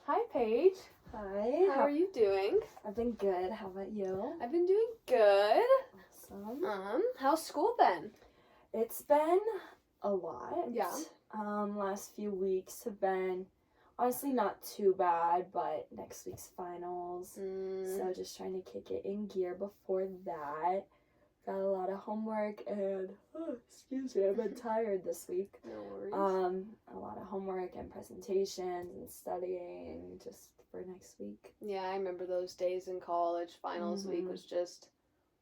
Hi, Paige. Hi. How are you doing? I've been good. How about you? I've been doing good. Awesome. How's school been? It's been a lot. Yeah. Last few weeks have been honestly not too bad, but next week's finals. So just trying to kick it in gear before that. Got a lot of homework and excuse me, I've been tired this week. No worries. A lot of homework and presentations and studying just for next week. Yeah, I remember those days in college. Finals week was just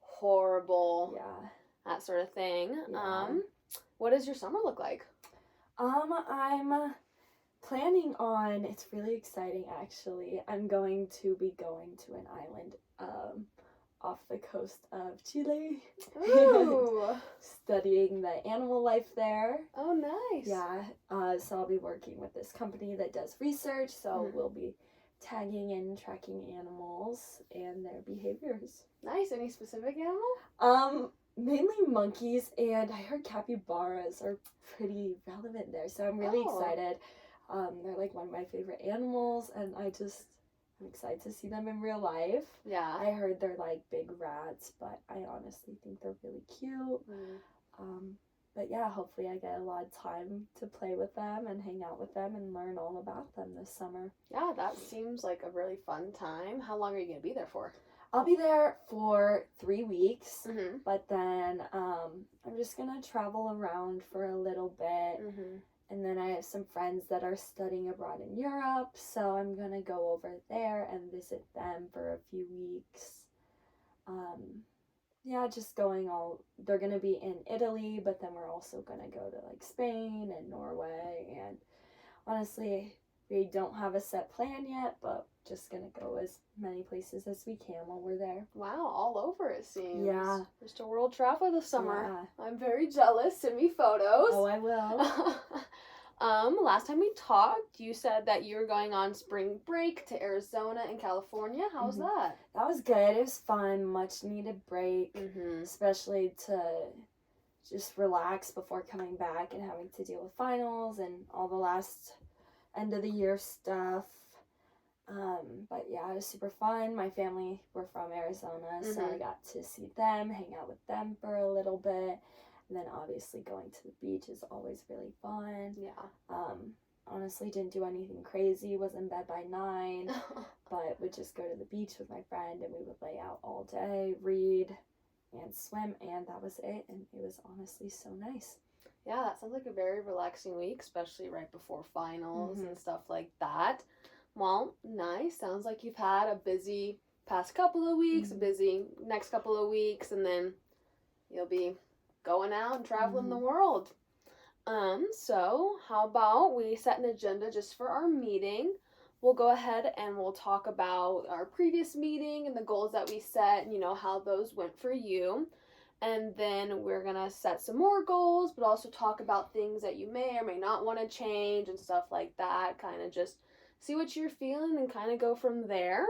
horrible. Yeah. That sort of thing. Yeah. What does your summer look like? I'm planning on, it's really exciting actually. I'm going to be going to an island off the coast of Chile. Ooh. Studying the animal life there. Oh, nice. Yeah. So I'll be working with this company that does research. So we'll be tagging and tracking animals and their behaviors. Nice. Any specific animal? Mainly monkeys, and I heard capybaras are pretty relevant there. So I'm really excited. They're like one of my favorite animals, and I'm excited to see them in real life. Yeah. I heard they're like big rats, but I honestly think they're really cute. But yeah, hopefully I get a lot of time to play with them and hang out with them and learn all about them this summer. Yeah, that seems like a really fun time. How long are you going to be there for? I'll be there for 3 weeks, but then I'm just going to travel around for a little bit. And then I have some friends that are studying abroad in Europe, so I'm going to go over there and visit them for a few weeks. Yeah, just they're going to be in Italy, but then we're also going to go to like Spain and Norway. And honestly, we don't have a set plan yet, but just going to go as many places as we can while we're there. Wow, all over it seems. Yeah. Just a world traveler this summer. Yeah. I'm very jealous. Send me photos. Oh, I will. Last time we talked, you said that you were going on spring break to Arizona and California. How was that? That was good. It was fun. Much needed break, especially to just relax before coming back and having to deal with finals and all the last end of the year stuff. But yeah, it was super fun. My family were from Arizona, so I got to see them, hang out with them for a little bit. And then obviously going to the beach is always really fun. Yeah. Honestly, didn't do anything crazy. Was in bed by 9, but would just go to the beach with my friend and we would lay out all day, read, and swim, and that was it. And it was honestly so nice. Yeah, that sounds like a very relaxing week, especially right before finals and stuff like that. Well, nice. Sounds like you've had a busy past couple of weeks, a busy next couple of weeks, and then you'll be going out and traveling the world. So how about we set an agenda just for our meeting? We'll go ahead and we'll talk about our previous meeting and the goals that we set and, how those went for you. And then we're going to set some more goals, but also talk about things that you may or may not want to change and stuff like that. Kind of just see what you're feeling and kind of go from there.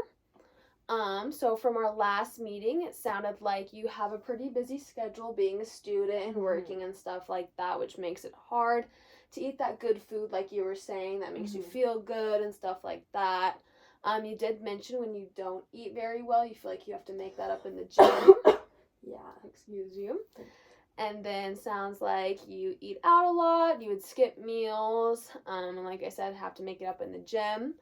So from our last meeting, it sounded like you have a pretty busy schedule being a student and working and stuff like that, which makes it hard to eat that good food like you were saying that makes you feel good and stuff like that. You did mention when you don't eat very well, you feel like you have to make that up in the gym. Yeah. Excuse you. And then sounds like you eat out a lot, you would skip meals, and like I said, have to make it up in the gym.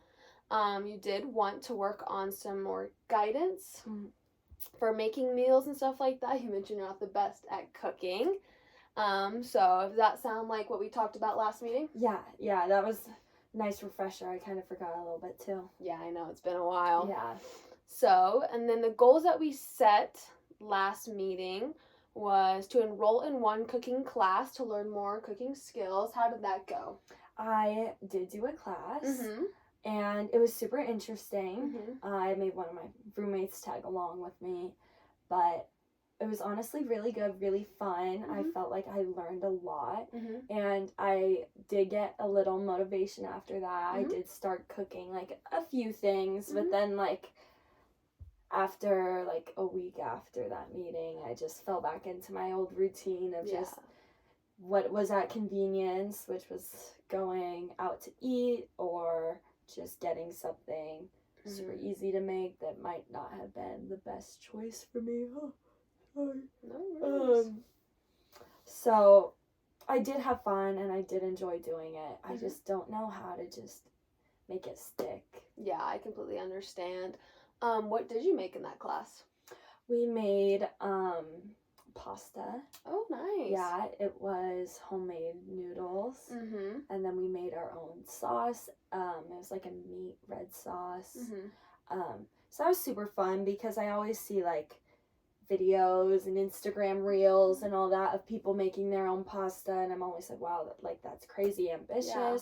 You did want to work on some more guidance for making meals and stuff like that. You mentioned you're not the best at cooking. So does that sound like what we talked about last meeting? Yeah, that was a nice refresher. I kind of forgot a little bit too. Yeah, I know, it's been a while. Yeah. So, and then the goals that we set last meeting was to enroll in one cooking class to learn more cooking skills. How did that go? I did do a class. And it was super interesting. I made one of my roommates tag along with me, but it was honestly really good, really fun. I felt like I learned a lot, and I did get a little motivation after that. I did start cooking like a few things, but then like after like a week after that meeting, I just fell back into my old routine of just what was at convenience, which was going out to eat or just getting something super easy to make that might not have been the best choice for me. Oh, sorry. No worries. So I did have fun and I did enjoy doing it. I just don't know how to just make it stick. Yeah, I completely understand. What did you make in that class? We made pasta. Oh, nice. Yeah, it was homemade noodles. And then we made our own sauce. It was like a meat red sauce. So that was super fun because I always see like videos and Instagram reels and all that of people making their own pasta, and I'm always like, wow, like that's crazy ambitious. Yeah.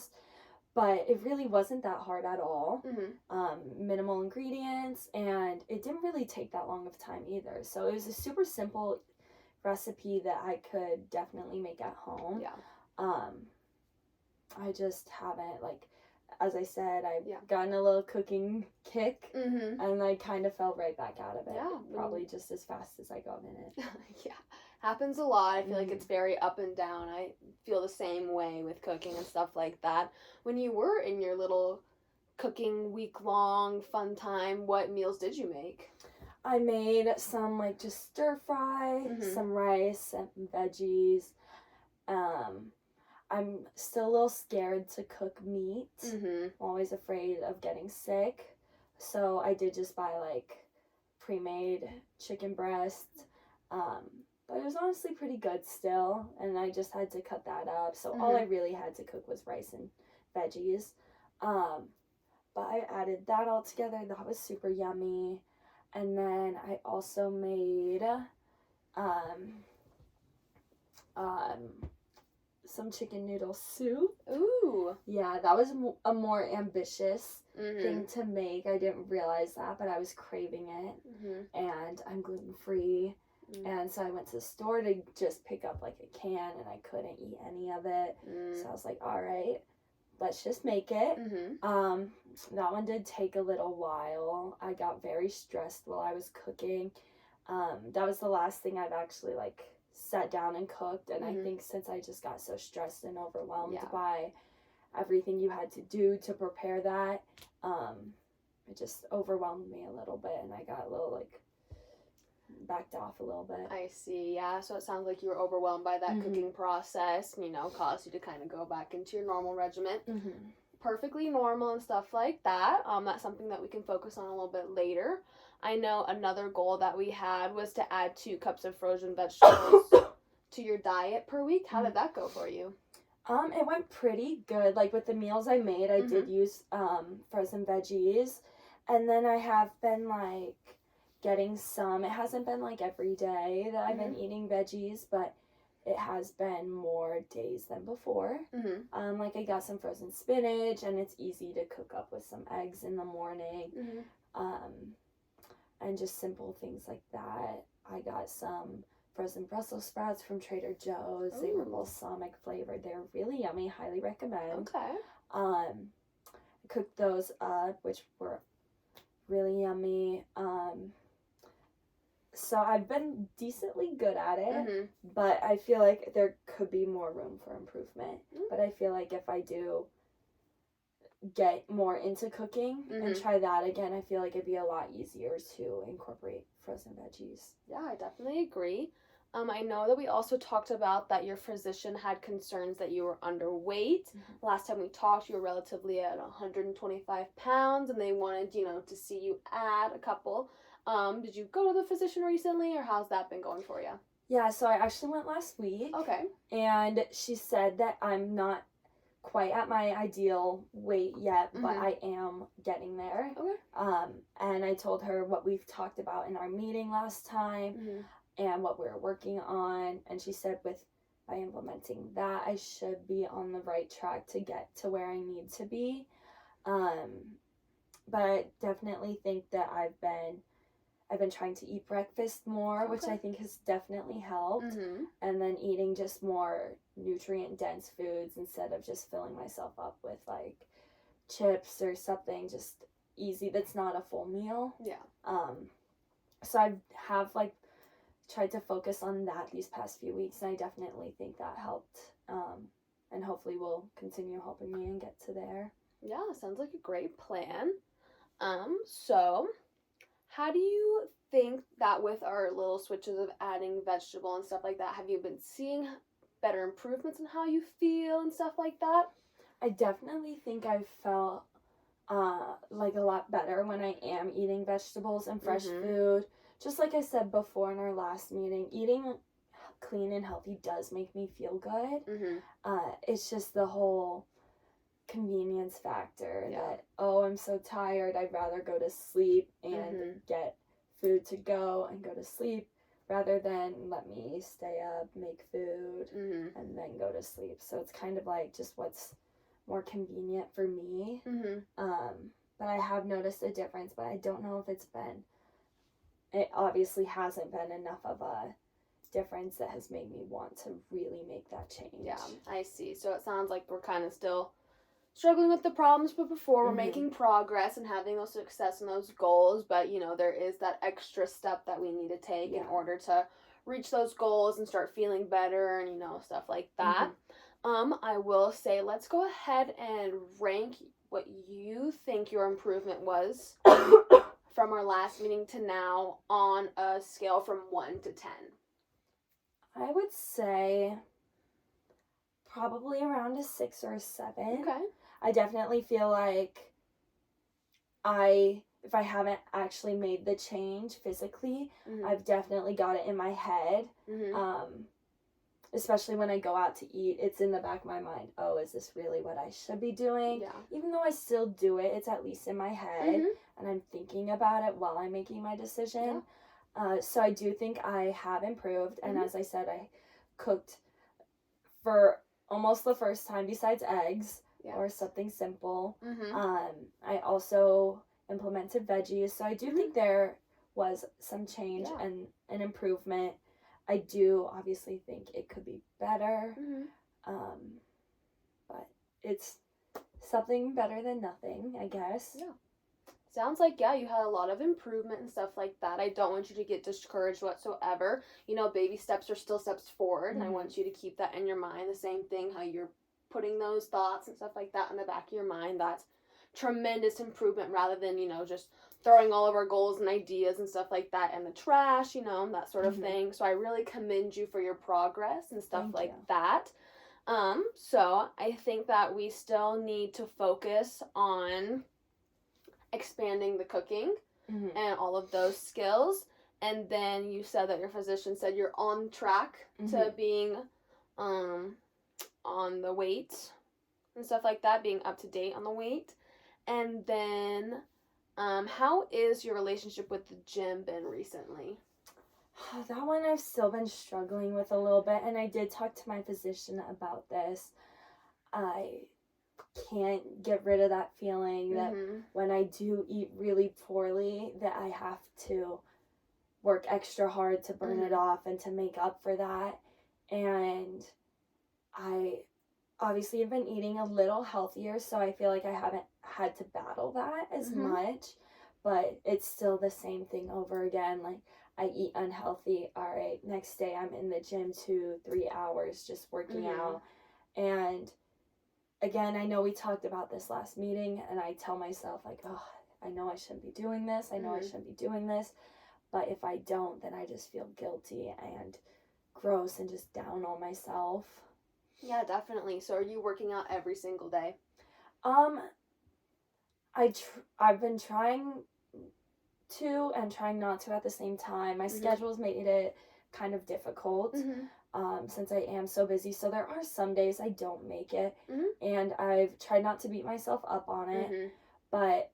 But it really wasn't that hard at all. Minimal ingredients, and it didn't really take that long of time either. So it was a super simple recipe that I could definitely make at home. Yeah. I just haven't, like, as I said, I've gotten a little cooking kick, and I kind of fell right back out of it. Yeah. Probably just as fast as I got in it. Yeah. Happens a lot. I feel like it's very up and down. I feel the same way with cooking and stuff like that. When you were in your little cooking week-long fun time, what meals did you make? I made some, like, just stir fry, some rice and veggies. I'm still a little scared to cook meat. I'm always afraid of getting sick. So I did just buy, like, pre-made chicken breast. But it was honestly pretty good still. And I just had to cut that up. So all I really had to cook was rice and veggies. But I added that all together. That was super yummy. And then I also made some chicken noodle soup. Ooh. Yeah, that was a more ambitious thing to make. I didn't realize that, but I was craving it. And I'm gluten-free. And so I went to the store to just pick up like a can, and I couldn't eat any of it. So I was like, all right, let's just make it. That one did take a little while. I got very stressed while I was cooking. That was the last thing I've actually like sat down and cooked, and I think since I just got so stressed and overwhelmed by everything you had to do to prepare that, it just overwhelmed me a little bit, and I got a little like backed off a little bit. I see, yeah. So it sounds like you were overwhelmed by that cooking process, and, caused you to kind of go back into your normal regimen. Perfectly normal and stuff like that. That's something that we can focus on a little bit later. I know another goal that we had was to add 2 cups of frozen vegetables to your diet per week. How did that go for you? It went pretty good. Like with the meals I made, I did use frozen veggies, and then I have been like getting some. It hasn't been like every day that I've been eating veggies, but it has been more days than before. Like I got some frozen spinach, and it's easy to cook up with some eggs in the morning. And just simple things like that. I got some frozen Brussels sprouts from Trader Joe's. Ooh. They were balsamic flavored. They're really yummy. Highly recommend. Okay. I cooked those up, which were really yummy. So I've been decently good at it, but I feel like there could be more room for improvement. But I feel like if I do get more into cooking and try that again, I feel like it'd be a lot easier to incorporate frozen veggies. Yeah, I definitely agree. I know that we also talked about that your physician had concerns that you were underweight. Last time we talked, you were relatively at 125 pounds, and they wanted, to see you add a couple. Did you go to the physician recently, or how's that been going for you? Yeah, so I actually went last week. Okay. And she said that I'm not quite at my ideal weight yet, but I am getting there. Okay. And I told her what we've talked about in our meeting last time and what we're working on, and she said by implementing that, I should be on the right track to get to where I need to be. But I definitely think that I've been trying to eat breakfast more, which I think has definitely helped. And then eating just more nutrient-dense foods instead of just filling myself up with, like, chips or something just easy that's not a full meal. Yeah. So I have, like, tried to focus on that these past few weeks, and I definitely think that helped. And hopefully will continue helping me and get to there. Yeah, sounds like a great plan. So how do you think that with our little switches of adding vegetable and stuff like that, have you been seeing better improvements in how you feel and stuff like that? I definitely think I've felt like a lot better when I am eating vegetables and fresh food. Just like I said before in our last meeting, eating clean and healthy does make me feel good. It's just the whole convenience factor that, oh, I'm so tired, I'd rather go to sleep and get food to go and go to sleep rather than let me stay up, make food, and then go to sleep. So it's kind of like just what's more convenient for me. But I have noticed a difference, but I don't know if it obviously hasn't been enough of a difference that has made me want to really make that change. Yeah, I see. So it sounds like we're kind of still struggling with the problems, but before we're making progress and having those success and those goals, but there is that extra step that we need to take in order to reach those goals and start feeling better and stuff like that. I will say, let's go ahead and rank what you think your improvement was from our last meeting to now on a scale from 1 to 10. I would say probably around a 6 or a 7. Okay. I definitely feel like if I haven't actually made the change physically, I've definitely got it in my head. Especially when I go out to eat, it's in the back of my mind, oh, is this really what I should be doing? Yeah. Even though I still do it, it's at least in my head, and I'm thinking about it while I'm making my decision. Yeah. So I do think I have improved, and as I said, I cooked for almost the first time besides eggs. Yes. Or something simple. I also implemented veggies, so I do think there was some change and an improvement. I do obviously think it could be better, but it's something better than nothing, I guess. Yeah. Sounds like, you had a lot of improvement and stuff like that. I don't want you to get discouraged whatsoever. Baby steps are still steps forward, and I want you to keep that in your mind. The same thing, how you're putting those thoughts and stuff like that in the back of your mind. That's tremendous improvement rather than, just throwing all of our goals and ideas and stuff like that in the trash, that sort of thing. So I really commend you for your progress and stuff like that. So I think that we still need to focus on expanding the cooking and all of those skills. And then you said that your physician said you're on track to being on the weight and stuff like that, being up to date on the weight. And then how is your relationship with the gym been recently? That one I've still been struggling with a little bit, and I did talk to my physician about this. I can't get rid of that feeling that when I do eat really poorly, that I have to work extra hard to burn it off and to make up for that. And I obviously have been eating a little healthier, so I feel like I haven't had to battle that as much, but it's still the same thing over again. Like, I eat unhealthy, all right, next day I'm in the gym 2-3 hours just working out. And again, I know we talked about this last meeting, and I tell myself, like, oh, I know I shouldn't be doing this, I know I shouldn't be doing this, but if I don't, then I just feel guilty and gross and just down on myself. Yeah, definitely. So are you working out every single day? I've been trying to and trying not to at the same time. My schedule's made it kind of difficult since I am so busy. So there are some days I don't make it, and I've tried not to beat myself up on it, but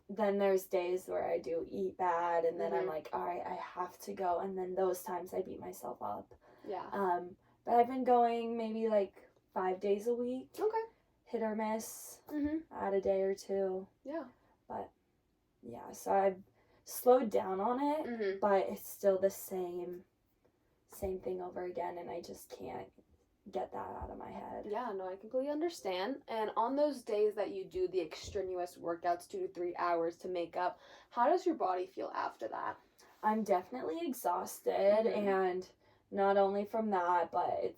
then there's days where I do eat bad, and then I'm like, all right, I have to go, and then those times I beat myself up. Yeah. But I've been going maybe like 5 days a week. Okay. Hit or miss. Add a day or two. Yeah. But yeah, so I've slowed down on it, but it's still the same thing over again, and I just can't get that out of my head. Yeah, no, I completely understand. And on those days that you do the extraneous workouts 2 to 3 hours to make up, how does your body feel after that? I'm definitely exhausted, and not only from that, but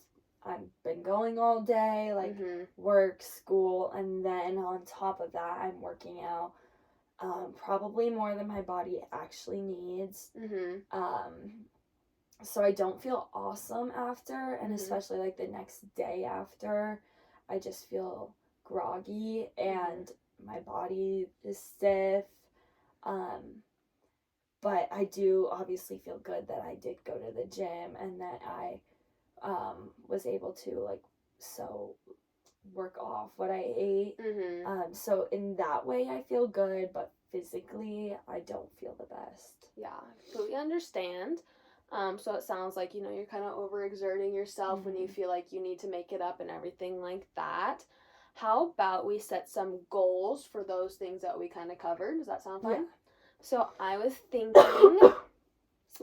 I've been going all day, like work, school, and then on top of that, I'm working out probably more than my body actually needs. So I don't feel awesome after, and especially like the next day after, I just feel groggy and my body is stiff. But I do obviously feel good that I did go to the gym and that I was able to like work off what I ate. So in that way I feel good, but physically I don't feel the best. Yeah, I completely understand. So it sounds like, you know, you're kind of overexerting yourself when you feel like you need to make it up and everything like that. How about we set some goals for those things that we kind of covered? Does that sound fine? Yeah. So I was thinking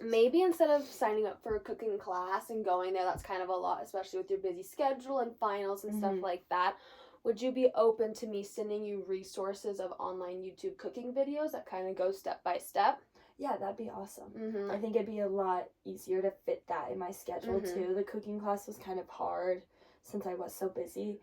maybe instead of signing up for a cooking class and going there, that's kind of a lot, especially with your busy schedule and finals and stuff like that. Would you be open to me sending you resources of online YouTube cooking videos that kind of go step by step? Yeah, that'd be awesome. I think it'd be a lot easier to fit that in my schedule too. The cooking class was kind of hard since I was so busy.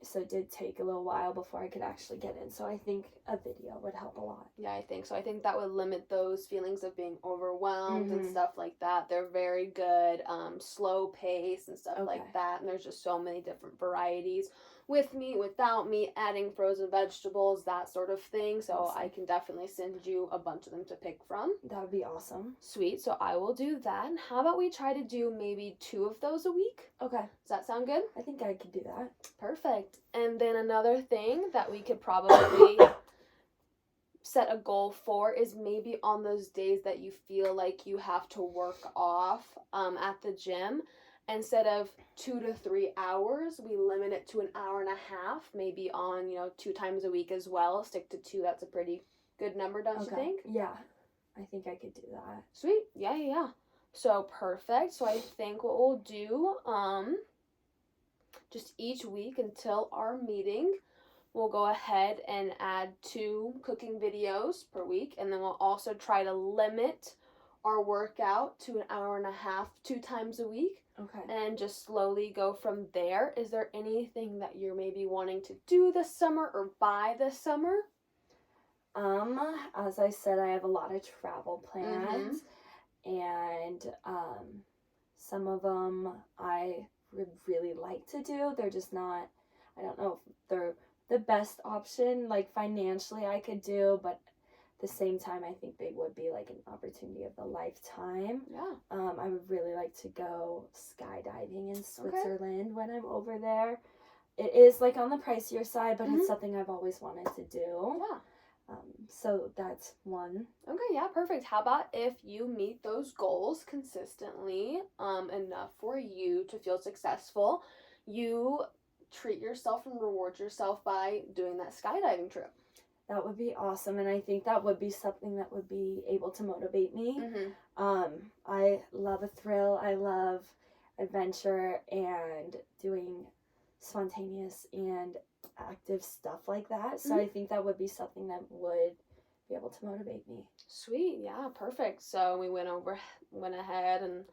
So it did take a little while before I could actually get in. So I think a video would help a lot. Yeah, I think so. I think that would limit those feelings of being overwhelmed and stuff like that. They're very good, slow pace and stuff like that. And there's just so many different varieties with meat, without meat, adding frozen vegetables, that sort of thing. So I can definitely send you a bunch of them to pick from. That would be awesome. Sweet. So I will do that. How about we try to do maybe 2 of those a week? Okay. Does that sound good? I think I could do that. Perfect. And then another thing that we could probably set a goal for is maybe on those days that you feel like you have to work off at the gym, instead of 2 to 3 hours, we limit it to an hour and a half, maybe on, 2 times a week as well. Stick to 2. That's a pretty good number, don't you think? Yeah, I think I could do that. Sweet. Yeah. So perfect. So I think what we'll do, just each week until our meeting, we'll go ahead and add 2 cooking videos per week, and then we'll also try to limit our workout to an hour and a half 2 times a week. Okay. And just slowly go from there. Is there anything that you're maybe wanting to do this summer or buy this summer? As I said, I have a lot of travel plans, and some of them I would really like to do. They're just not, I don't know if they're the best option, like financially I could do, but at the same time I think they would be like an opportunity of a lifetime. Yeah. I would really like to go skydiving in Switzerland when I'm over there. It is like on the pricier side, but it's something I've always wanted to do. Yeah. So that's one. Okay, yeah, perfect. How about if you meet those goals consistently enough for you to feel successful, you treat yourself and reward yourself by doing that skydiving trip? That would be awesome, and I think that would be something that would be able to motivate me. I love a thrill. I love adventure and doing spontaneous and active stuff like that. So I think that would be something that would be able to motivate me. Sweet. Yeah, perfect. So we went ahead and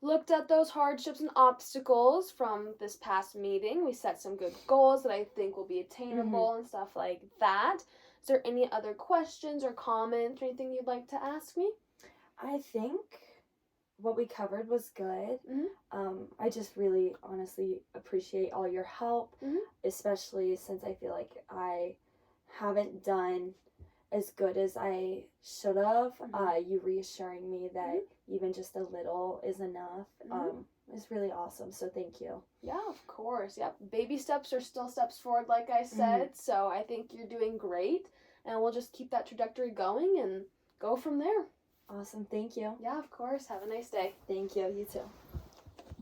looked at those hardships and obstacles from this past meeting. We set some good goals that I think will be attainable and stuff like that. Is there any other questions or comments or anything you'd like to ask me? I think what we covered was good. I just really honestly appreciate all your help, especially since I feel like I haven't done as good as I should have. You reassuring me that even just a little is enough is really awesome. So thank you. Yeah, of course. Yep. Baby steps are still steps forward, like I said. So I think you're doing great, and we'll just keep that trajectory going and go from there. Awesome. Thank you. Yeah, of course. Have a nice day. Thank you. You too.